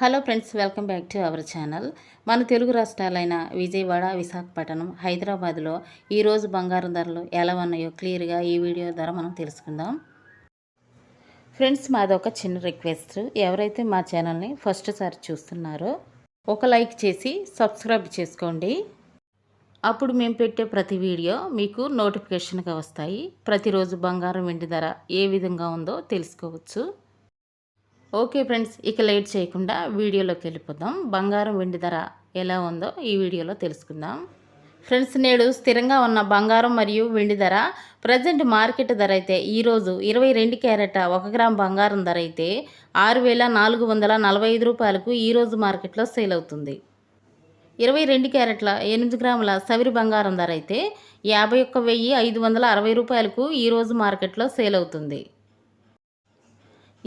Hello friends, welcome back to our channel. మన తెలుగు రాష్ట్రాలైన విజయవాడ, విశాఖపట్నం, హైదరాబాద్లో ఈరోజు బంగారం ధరలు ఎలా ఉన్నాయో క్లియర్గా ఈ వీడియో ద్వారా మనం తెలుసుకుందాం. ఫ్రెండ్స్, మాది ఒక చిన్న రిక్వెస్ట్. ఎవరైతే మా ఛానల్ని ఫస్ట్ సారి చూస్తున్నారో ఒక లైక్ చేసి సబ్స్క్రైబ్ చేసుకోండి. అప్పుడు మేము పెట్టే ప్రతి వీడియో మీకు నోటిఫికేషన్గా వస్తాయి. ప్రతిరోజు బంగారం వెండి ధర ఏ విధంగా ఉందో తెలుసుకోవచ్చు. ఓకే ఫ్రెండ్స్, ఇక లేట్ చేయకుండా వీడియోలోకి వెళ్ళిపోదాం. బంగారం వెండి ధర ఎలా ఉందో ఈ వీడియోలో తెలుసుకుందాం. ఫ్రెండ్స్, నేడు స్థిరంగా ఉన్న బంగారం మరియు వెండి ధర ప్రజెంట్ మార్కెట్ ధర అయితే ఈరోజు 22 క్యారెట్ 1 గ్రామ్ బంగారం ధర అయితే 6,445 రూపాయలకు ఈరోజు మార్కెట్లో సేల్ అవుతుంది. 22 క్యారెట్ల 8 గ్రాముల సవిరి బంగారం ధర అయితే 51,560 రూపాయలకు ఈరోజు మార్కెట్లో సేల్ అవుతుంది.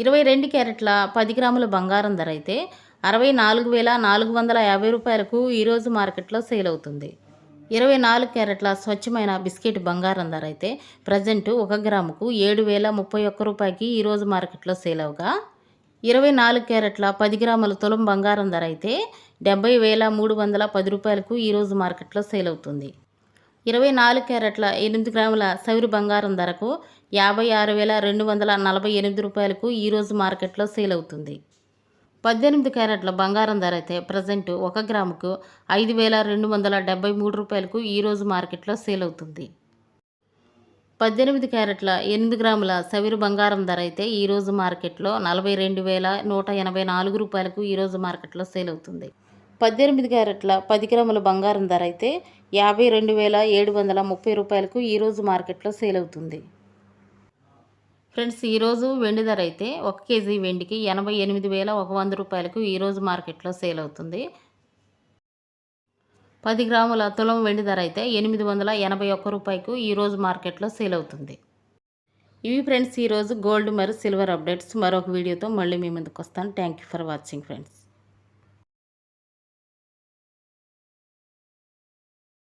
22 క్యారెట్ల 10 గ్రాముల బంగారం ధర అయితే 64,450 రూపాయలకు ఈరోజు మార్కెట్లో సేల్ అవుతుంది. 24 క్యారెట్ల స్వచ్ఛమైన బిస్కెట్ బంగారం ధర అయితే ప్రజెంట్ 1 గ్రాముకు 7,031 రూపాయకి ఈరోజు మార్కెట్లో సేల్ అవగా, 24 క్యారెట్ల 10 గ్రాముల తులం బంగారం ధర అయితే 70,310 రూపాయలకు ఈరోజు మార్కెట్లో సేల్ అవుతుంది. 24 క్యారెట్ల 8 గ్రాముల సవిరి బంగారం ధరకు 56,248 రూపాయలకు ఈరోజు మార్కెట్లో సేల్ అవుతుంది. 18 క్యారెట్ల బంగారం ధర అయితే ప్రజెంట్ 1 గ్రాముకు 5,273 రూపాయలకు ఈరోజు మార్కెట్లో సేల్ అవుతుంది. 18 క్యారెట్ల 8 గ్రాముల సవిరి బంగారం ధర అయితే ఈరోజు మార్కెట్లో 42,184 రూపాయలకు ఈరోజు మార్కెట్లో సేల్ అవుతుంది. 18 క్యారెట్ల 10 గ్రాముల బంగారం ధర అయితే 52,730 రూపాయలకు ఈరోజు మార్కెట్లో సేల్ అవుతుంది. ఫ్రెండ్స్, ఈరోజు వెండి ధర అయితే 1 కేజీ వెండికి 88,100 రూపాయలకు ఈరోజు మార్కెట్లో సేల్ అవుతుంది. 10 గ్రాముల తులం వెండి ధర అయితే 881 రూపాయకు ఈరోజు మార్కెట్లో సేల్ అవుతుంది. ఇవి ఫ్రెండ్స్ ఈరోజు గోల్డ్ మరియు సిల్వర్ అప్డేట్స్. మరొక వీడియోతో మళ్ళీ మీ ముందుకు వస్తాను. Thank you for watching friends.